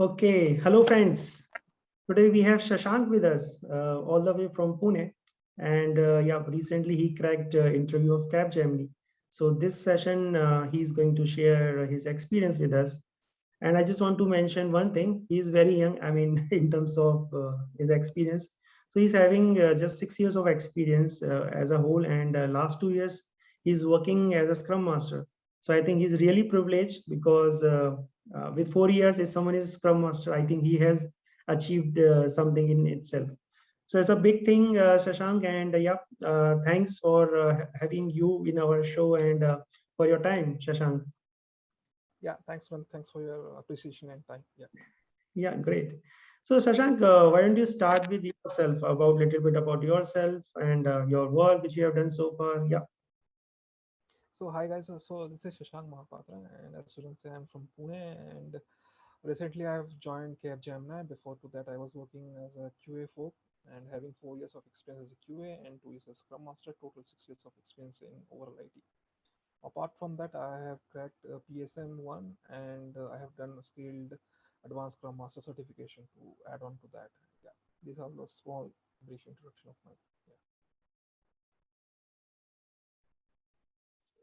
Okay, hello friends. Today we have Sashank with us, all the way from Pune, and yeah, recently he cracked interview of Capgemini. So this session, he's going to share his experience with us. And I just want to mention one thing: he's very young. I mean, in terms of his experience, so he's having just 6 years of experience as a whole, and last 2 years he's working as a Scrum Master. So I think he's really privileged because with 4 years, if someone is Scrum Master, I think he has achieved something in itself. So it's a big thing, Shashank, and yeah, thanks for having you in our show and for your time, Shashank. Yeah, thanks, man. Thanks for your appreciation and time. Yeah. Yeah, great. So Shashank, why don't you start with yourself, about little bit about yourself and your work which you have done so far? Yeah. So hi guys. So this is Sashank Mahapatra, and as you can say, I'm from Pune, and recently I've joined Capgemini. Before to that, I was working as a QA folk and having 4 years of experience as a QA and 2 years as Scrum Master. Total 6 years of experience in overall IT. Apart from that, I have cracked PSM one, and I have done a skilled advanced Scrum Master certification to add on to that. Yeah, these are the small brief introduction of my. Yeah.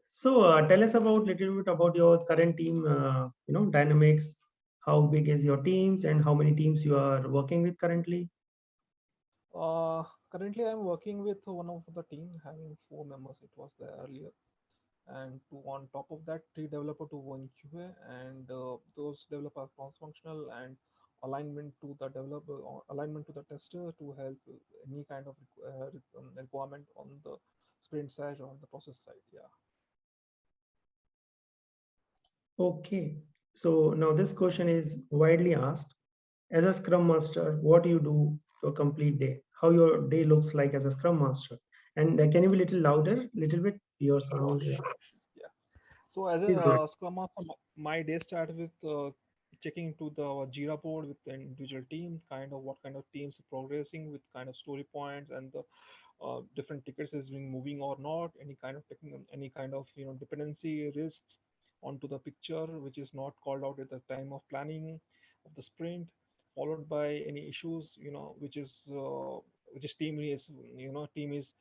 So tell us about little bit about your current team, dynamics. How big is your teams and how many teams you are working with currently? Currently, I'm working with one of the team having 4 members. It was there earlier, and to on top of that, three developer to one QA, and those developers cross-functional and alignment to the developer, or alignment to the tester to help any kind of requirement on the sprint side or on the process side. Yeah. Okay. So now this question is widely asked. As a Scrum Master, what do you do for a complete day? How your day looks like as a Scrum Master? And can you be a little louder, little bit? Your Sure, sound, yeah. sure. Yeah. So as a Please go ahead. Scrum Master, my day starts with checking to the Jira board with the individual team, kind of what kind of teams are progressing with kind of story points and the different tickets is being moving or not, any kind of technical, any kind of dependency risks onto the picture which is not called out at the time of planning of the sprint, followed by any issues which is team is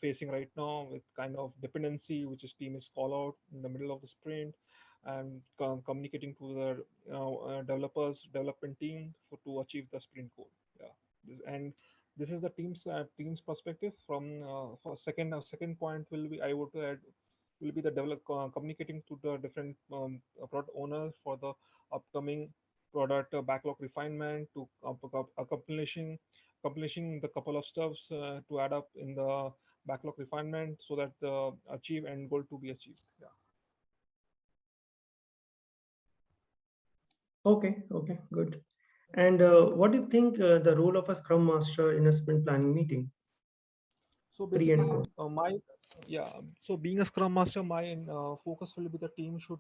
facing right now with kind of dependency which is team is call out in the middle of the sprint, and communicating to the developers development team to achieve the sprint goal. Yeah. And this is the team's perspective. From for second point will be I would add will be the communicating to the different product owners for the upcoming product backlog refinement to accomplishing the couple of steps to add up in the backlog refinement so that the achieve end goal to be achieved. Yeah. Okay, okay, good. And what do you think the role of a Scrum Master in a sprint planning meeting, So pre and basically, post? my yeah. So being a Scrum Master, my focus will be the team should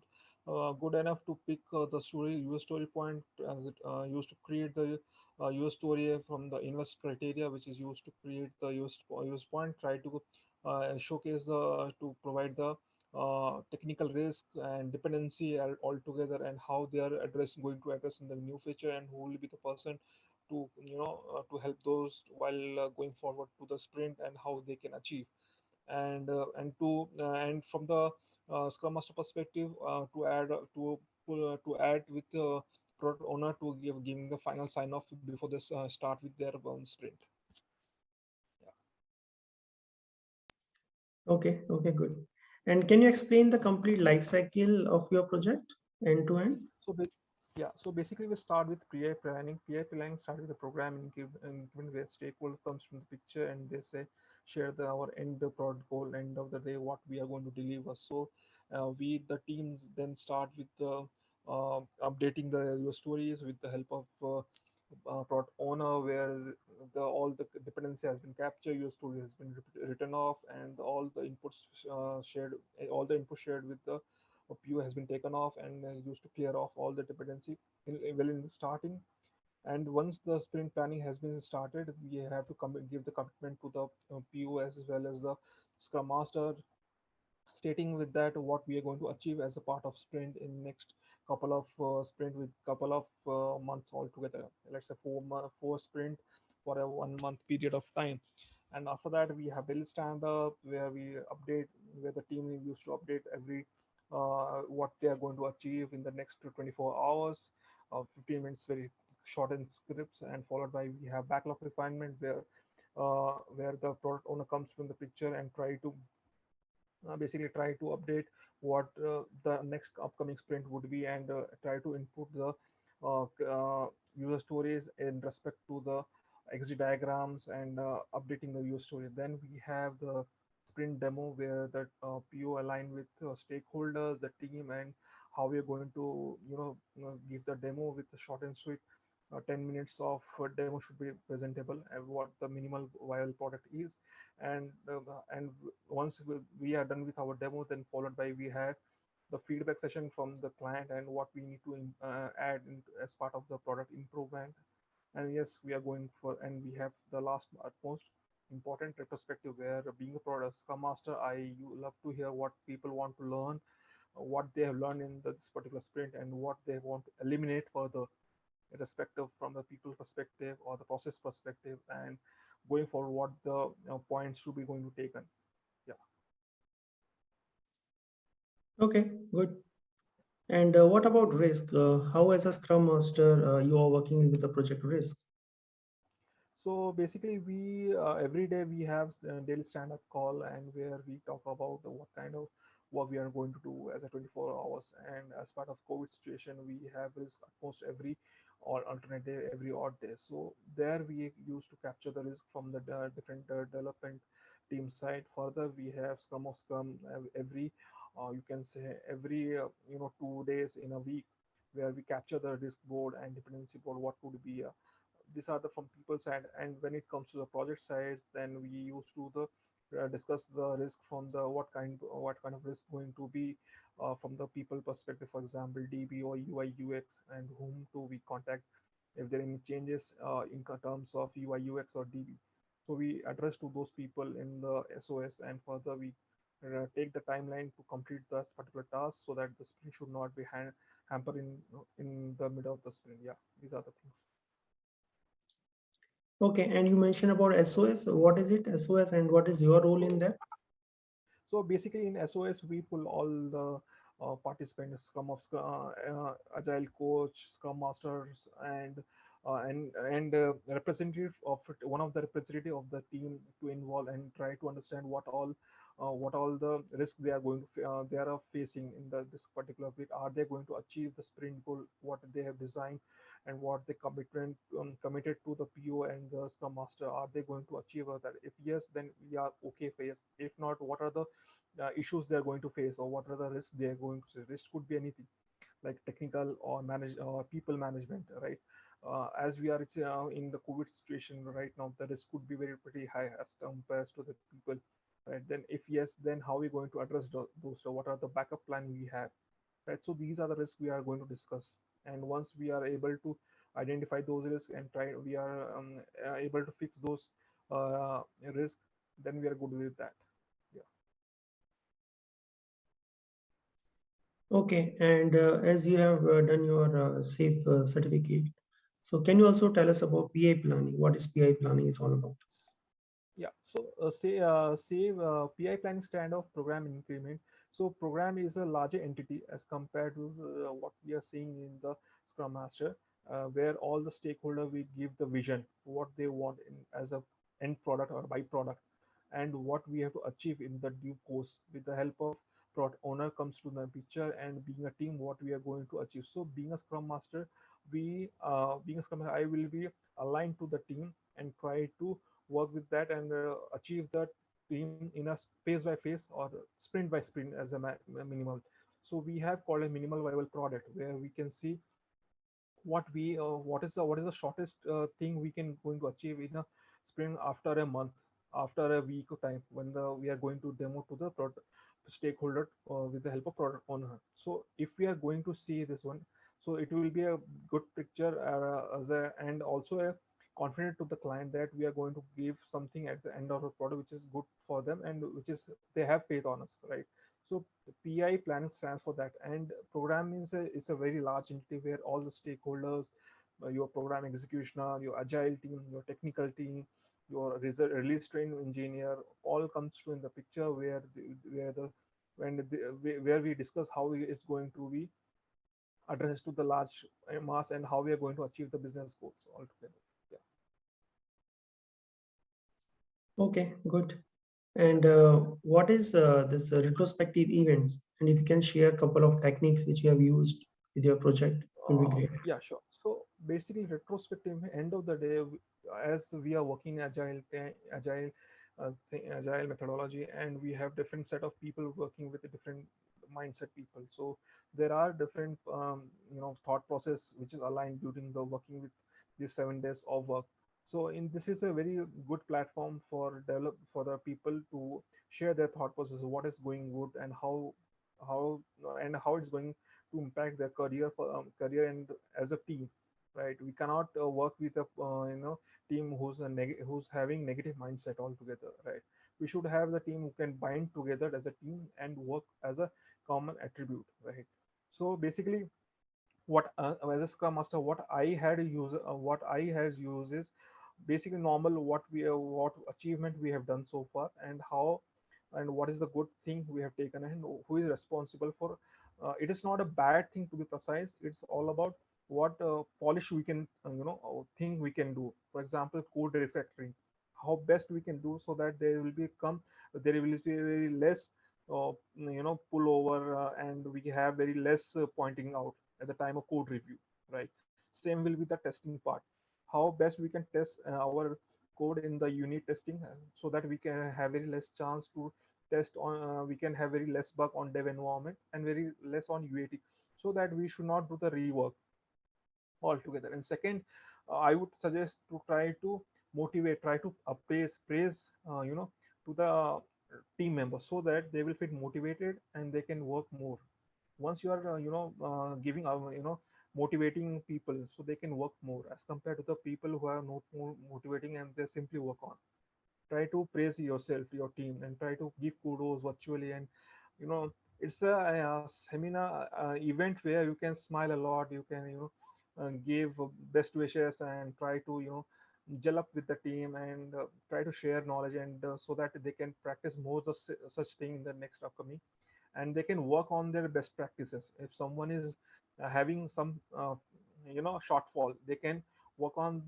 good enough to pick the story, use story point as it used to create the use story from the invest criteria, which is used to create the use point. Try to showcase the to provide the technical risk and dependency altogether, and how they are going to address in the new feature, and who will be the person to to help those while going forward to the sprint, and how they can achieve, and from the scrum master perspective to add to add with the product owner to giving the final sign off before they start with their sprint. Yeah. Okay, okay, good. And can you explain the complete life cycle of your project end to end? So so basically we start with PI planning. PI planning start with the programming, given where stakeholder comes from the picture and they say share our end product goal, end of the day what we are going to deliver. So we the teams then start with the updating the your stories with the help of product owner, where the all the dependency has been captured, your story has been written off, and all the inputs shared, all the input shared with the PO has been taken off and used to clear off all the dependency well in the starting. And once the sprint planning has been started, we have to give the commitment to the PO as well as the Scrum Master, stating with that what we are going to achieve as a part of sprint in next couple of sprint with couple of months altogether. Let's say 4 sprint for a 1 month period of time. And after that, we have daily stand up where we update, where the team used to update every what they are going to achieve in the next 24 hours, 15 minutes, very shortened scripts, and followed by we have backlog refinement where the product owner comes from the picture and try to basically try to update what the next upcoming sprint would be, and try to input the user stories in respect to the XD diagrams, and updating the user story. Then we have the sprint demo where the PO align with stakeholders, the team, and how we are going to give the demo with the short and sweet. 10 minutes of demo should be presentable and what the minimal viable product is. And once we are done with our demo, then followed by we have the feedback session from the client and what we need to add as part of the product improvement. And yes, we are going for, and we have the last most important retrospective where being a product scrum master, love to hear what people want to learn, what they have learned in this particular sprint, and what they want to eliminate further, irrespective from the people perspective or the process perspective, and going forward what the points should be going to taken. Yeah. Okay, good. And what about risk? How, as a Scrum Master, you are working with the project risk? So basically, we every day we have daily stand-up call, and where we talk about what kind of work we are going to do as a 24 hours. And as part of COVID situation, we have risk almost every or alternate day, every odd day. So there we used to capture the risk from the different development team side. Further, we have Scrum of Scrum every you can say every 2 days in a week, where we capture the risk board and dependency board. What would be these are the from people side. And when it comes to the project side, then we used to the discuss the risk from the what kind of risk going to be from the people perspective, for example DB or UI UX, and whom do we contact if there are any changes in terms of UI UX or DB. So we address to those people in the SOS, and further we take the timeline to complete that particular task so that the sprint should not be hampered in the middle of the sprint. Yeah, these are the things. Okay, and you mentioned about SOS. What is it, SOS, and what is your role in So that? So basically, in SOS, we pull all the participants, Agile coach, Scrum masters, and representative of one of the representative of the team to involve and try to understand what all the risks they are they are facing in this particular bit. Are they going to achieve the sprint goal what they have designed, and what the commitment committed to the PO and the Scrum master? Are they going to achieve that? If yes, then we are okay for yes. If not, what are the issues they are going to face, or what are the risks they are going to face? Risk could be anything, like technical or manage or people management, right? As we are in the COVID situation right now, the risk could be very pretty high as compared to the people, right? Then if yes, then how are we going to address those? So what are the backup plan we have, right? So these are the risks we are going to discuss. And once we are able to identify those risks and try we are able to fix those risks, then we are good with that. Yeah. Okay, and as you have done your SAFE certificate, so can you also tell us about PI planning? What is PI planning is all about? Yeah. So say PI planning stand of program increment. So program is a larger entity as compared to what we are seeing in the Scrum Master, where all the stakeholder we give the vision, what they want as a end product or byproduct, and what we have to achieve in the due course. With the help of product owner comes to the picture, and being a team, what we are going to achieve. So being a Scrum Master, being a Scrum Master, I will be aligned to the team and try to work with that and achieve that team in a phase by phase or sprint by sprint as a minimal. So we have called a minimal viable product, where we can see what is the shortest thing we can going to achieve in a sprint after a month, after a week of time, when we are going to demo to the stakeholder with the help of product owner. So if we are going to see this one, so it will be a good picture and also a confident to the client that we are going to give something at the end of the product which is good for them, and which is they have faith on us, right? So PI planning stands for that, and program means it's a very large entity where all the stakeholders, your program executioner, your agile team, your technical team, your release train engineer, all comes to in the picture where the where we discuss how it's going to be addressed to the large mass and how we are going to achieve the business goals altogether. Yeah. Okay, good. And what is this retrospective events? And if you can share a couple of techniques which you have used with your project, will be great. Yeah, sure. So basically, retrospective, end of the day, as we are working agile methodology, and we have different set of people working with a different mindset people. So there are different, thought process which is aligned during the working with these 7 days of work. So in this is a very good platform for develop for the people to share their thought process, what is going good and how it's going to impact their career and as a team, right? We cannot work with a team who's having negative mindset altogether, right? We should have the team who can bind together as a team and work as a common attribute, right? So basically, what as a scrum master, what I has used is basically normal what achievement we have done so far, and how and what is the good thing we have taken, and who is responsible for it is not a bad thing to be precise. It's all about what polish we can thing we can do. For example, code refactoring, how best we can do so that there will be very less pull over, and we have very less pointing out at the time of code review, right? Same will be the testing part, how best we can test our code in the unit testing, so that we can have very less chance to test on we can have very less bug on dev environment and very less on UAT, so that we should not do the rework altogether. And second, I would suggest to try to try to praise to the team members, so that they will feel motivated and they can work more. Once you are giving motivating people, so they can work more as compared to the people who are not more motivating and they simply work on. Try to praise yourself, your team, and try to give kudos virtually. And you know it's a seminar event where you can smile a lot, you can give best wishes and try to gel up with the team, and try to share knowledge, and so that they can practice more such thing in the next upcoming, and they can work on their best practices. If someone is having some shortfall, they can work on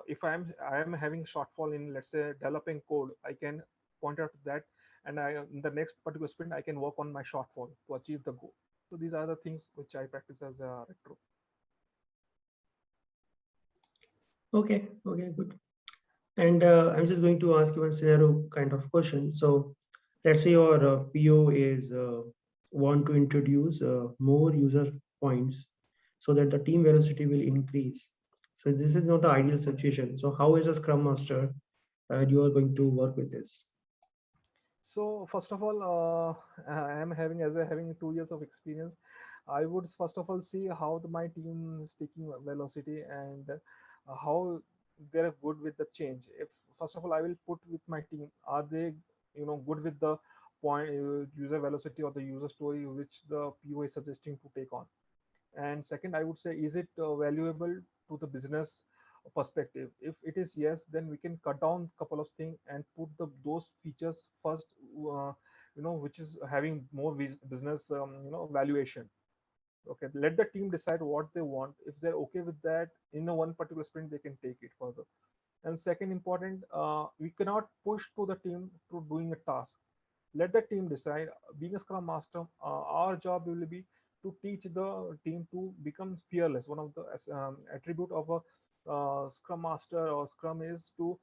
if I am having shortfall in, let's say, developing code, I can point out to that, and in the next particular sprint I can work on my shortfall to achieve the goal. So these are the things which I practice as a retro. Okay, okay, good. And I'm just going to ask you one scenario kind of question. So let's say your PO is want to introduce more user points so that the team velocity will increase. So this is not the ideal situation. So how is a Scrum Master you are going to work with this? So first of all, I am having, as I having 2 years of experience, I would first of all see how my team is taking velocity, and how they're good with the change. If first of all I will put with my team, are they good with the point user velocity or the user story which the PO is suggesting to take on? And second, I would say, is it valuable to the business perspective? If it is yes, then we can cut down a couple of things and put those features first, which is having more business, valuation. Okay, let the team decide what they want. If they're okay with that, in a one particular sprint, they can take it further. And second important, we cannot push to the team to doing a task. Let the team decide. Being a scrum master, our job will be to teach the team to become fearless. One of the attribute of a scrum master or scrum is to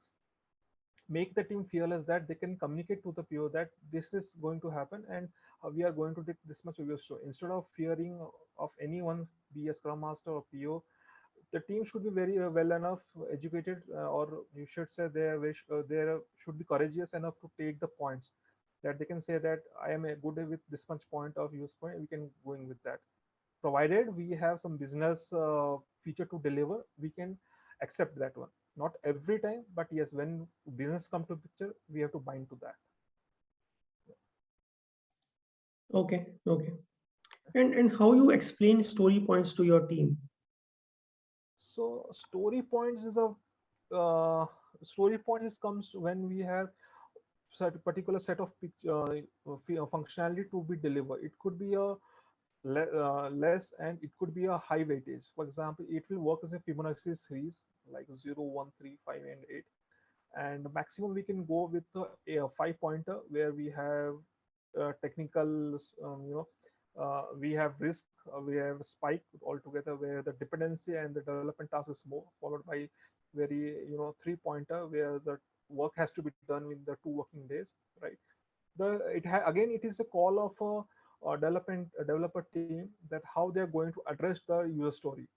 make the team fearless, that they can communicate to the PO that this is going to happen, and we are going to take this much of your show. Instead of fearing of anyone, be a scrum master or PO, the team should be very well enough educated, or you should say they should be courageous enough to take the points, that they can say that I am a good with this much point of use point, we can going with that, provided we have some business feature to deliver, we can accept that one. Not every time, but yes, when business come to picture, we have to bind to that. Okay, okay. And how you explain story points to your team? So story points is a uh, story point is comes when we have particular set of functionality to be delivered. It could be a less and it could be a high weightage. For example, it will work as a Fibonacci series like 0, 1, 3, 5, and 8. And maximum we can go with a 5 pointer where we have technical, we have risk, we have spike altogether where the dependency and the development task is more, followed by very 3 pointer where the work has to be done in the 2 working days, right? Again, it is a call of a developer team that how they are going to address the user story,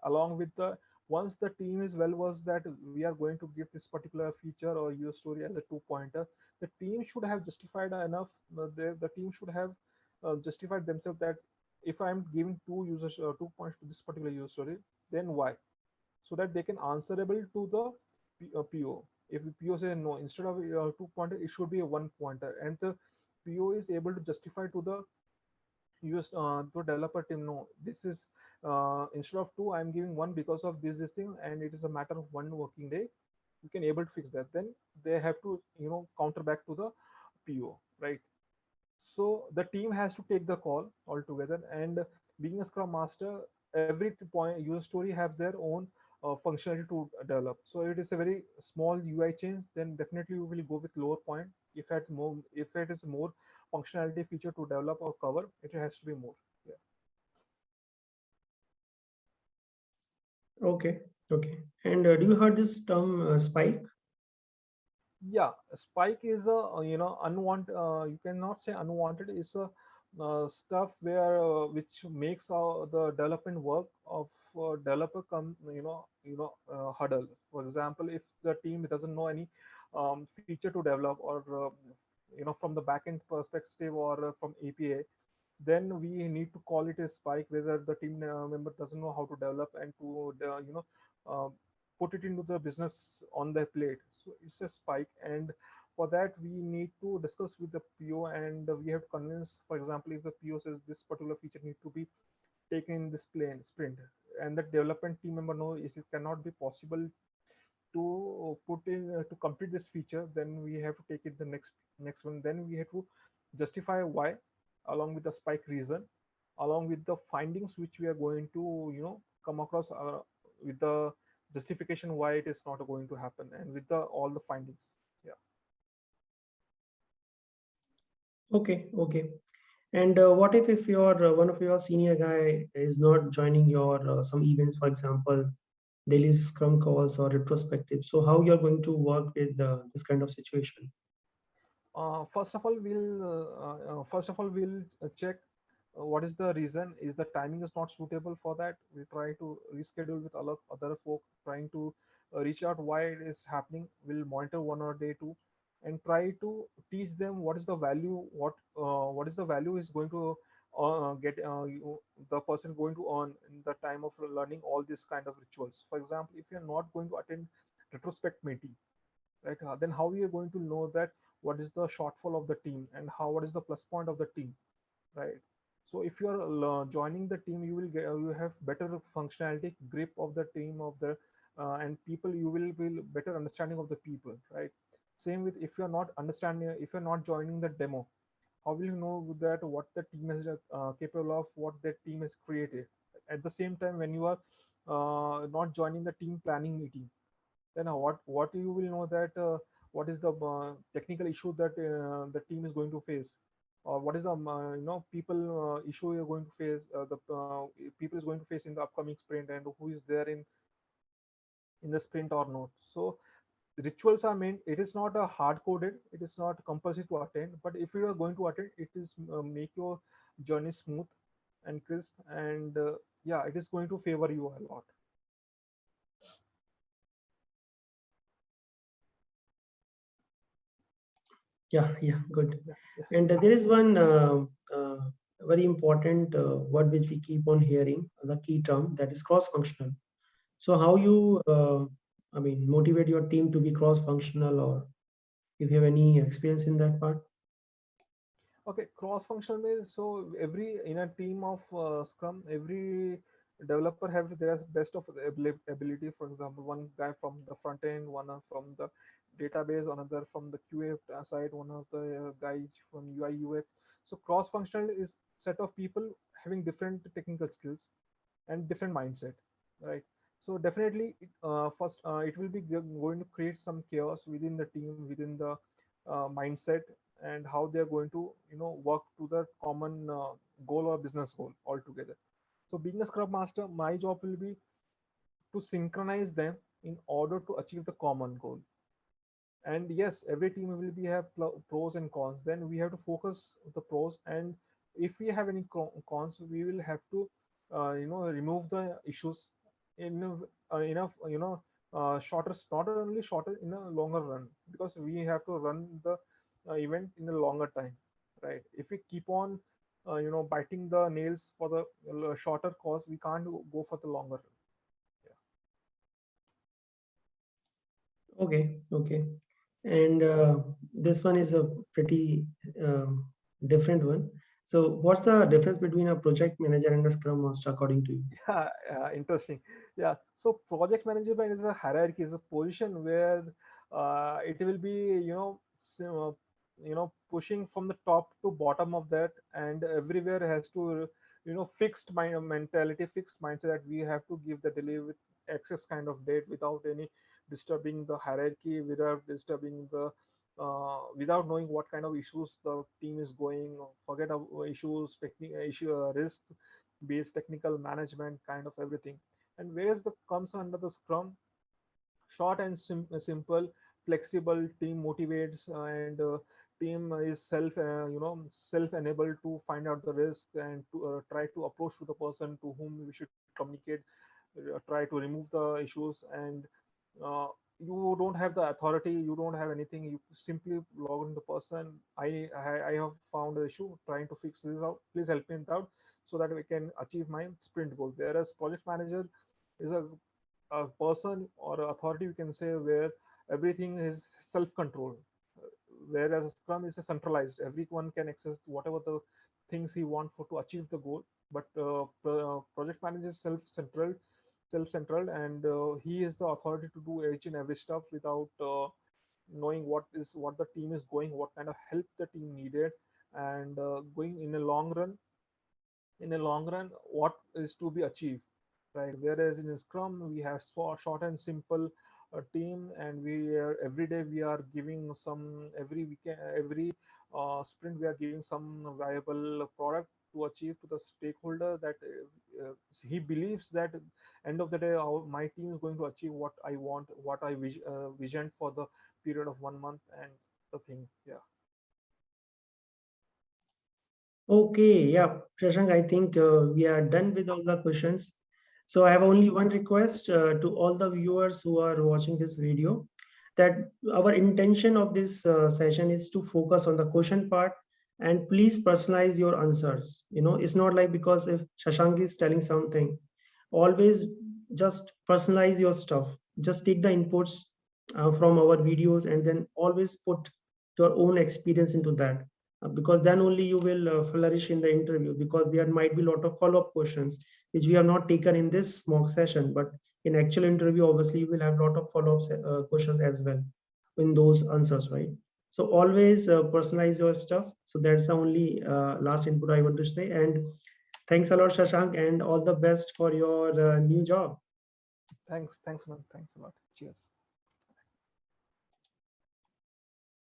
along with the once the team is well versed that we are going to give this particular feature or user story as a 2 pointer, the team should have justified enough. The team should have justified themselves that if I'm giving 2 points to this particular user story, then why? So that they can answerable to the PO. If the PO say no, instead of 2 pointer, it should be a 1 pointer, and the PO is able to justify to the use to developer team, no, this is instead of two I'm giving one because of this thing, and it is a matter of 1 working day, you can able to fix that. Then they have to counter back to the PO, right? So the team has to take the call altogether, and being a scrum master, every point user story have their own functionality to develop. So it is a very small UI change, then definitely we will go with lower point. If it is more functionality feature to develop or cover, it has to be more. Yeah. Okay, okay. And do you heard this term spike? Yeah, spike is a unwanted, you cannot say unwanted, it's a stuff where which makes the development work of developer come huddle. For example, if the team doesn't know any feature to develop, or from the backend perspective, or from API, then we need to call it a spike, whether the team member doesn't know how to develop and to uh, put it into the business on their plate. So it's a spike, and for that we need to discuss with the PO, and we have to convince. For example, if the PO says this particular feature need to be taken in this plane sprint, and the development team member know it cannot be possible to put in to complete this feature, then we have to take it the next one. Then we have to justify why, along with the spike reason, along with the findings which we are going to come across with the justification why it is not going to happen, and with the all the findings. Yeah. Okay, okay. And what if your one of your senior guy is not joining your some events, for example, daily scrum calls or retrospective? So how you're going to work with this kind of situation? First of all we'll check what is the reason. Is the timing is not suitable for that, we try to reschedule with other folk, trying to reach out why it is happening. We'll monitor 1 or day 2, and try to teach them what is the value, what is the value is going to get the person going to earn in the time of learning all these kind of rituals. For example, if you're not going to attend retrospect meeting, right, then how we are going to know that what is the shortfall of the team, and what is the plus point of the team, right? So if you are joining the team, you will get you have better functionality grip of the team of the and people, you will be better understanding of the people, right? Same with, if you are not understanding, if you're not joining the demo, how will you know that what the team is capable of, what the team has created? At the same time, when you are not joining the team planning meeting, then what you will know that what is the technical issue that the team is going to face, or what is the people issue you're going to face, the people is going to face in the upcoming sprint, and who is there in the sprint or not. So rituals are meant, it is not a hard coded, it is not compulsory to attend, but if you are going to attend, it is make your journey smooth and crisp, and yeah, it is going to favor you a lot. Yeah, yeah, good. Yeah, yeah. And there is one very important word which we keep on hearing, the key term, that is cross-functional. So how you, I mean, motivate your team to be cross-functional, or if you have any experience in that part? Okay, cross-functional means so every in a team of Scrum, every developer have their best of ability. For example, one guy from the front end, one from the database, another from the QA side, one of the guys from UI UX. So cross-functional is set of people having different technical skills and different mindset, right? So definitely, first it will be going to create some chaos within the team, within the mindset, and how they are going to work to the common goal or business goal altogether. So being a scrum master, my job will be to synchronize them in order to achieve the common goal. And yes, every team will be have pros and cons. Then we have to focus the pros, and if we have any cons, we will have to remove the issues in enough shorter, not only shorter, in a longer run, because we have to run the event in a longer time, right? If we keep on biting the nails for the shorter course, we can't go for the longer run. Okay, okay. And this one is a pretty different one. So what's the difference between a project manager and a scrum master according to you? Yeah, interesting. Yeah, so project management is a hierarchy, is a position where it will be, pushing from the top to bottom of that, and everywhere has to, fixed mind mentality, fixed mindset that we have to give the delivery with access kind of date without any disturbing the hierarchy, without disturbing the without knowing what kind of issues the team is going, forget issues, technical issue, risk based technical management kind of everything. And whereas the comes under the scrum, short and simple, flexible, team motivates, and team is self enabled to find out the risk and to try to approach to the person to whom we should communicate, try to remove the issues. And uh, you don't have the authority, you don't have anything, you simply log in the person. I have found the issue, trying to fix this out, please help me out, so that we can achieve my sprint goal. Whereas project manager is a person or authority, you can say, where everything is self-controlled, whereas Scrum is a centralized. Everyone can access whatever the things he wants for to achieve the goal. But project manager is self-centered, and he is the authority to do each and every stuff without knowing what the team is going, what kind of help the team needed, and going in a long run what is to be achieved, right? Whereas in Scrum we have short and simple team, and we are every day we are giving some, every weekend, every sprint we are giving some viable product to achieve to the stakeholder, that he believes that end of the day my team is going to achieve what I want, what I visioned for the period of 1 month, and the thing. Yeah. Okay, yeah, Shashank, I think we are done with all the questions. So I have only one request to all the viewers who are watching this video, that our intention of this session is to focus on the question part, and please personalize your answers. It's not like, because if Shashank is telling something, always just personalize your stuff. Just take the inputs from our videos and then always put your own experience into that, because then only you will flourish in the interview, because there might be a lot of follow-up questions which we have not taken in this mock session, but in actual interview obviously you will have a lot of follow-up questions as well in those answers, right? So always personalize your stuff. So that's the only last input I want to say. And thanks a lot, Shashank, and all the best for your new job. Thanks, man. Thanks a lot. Cheers.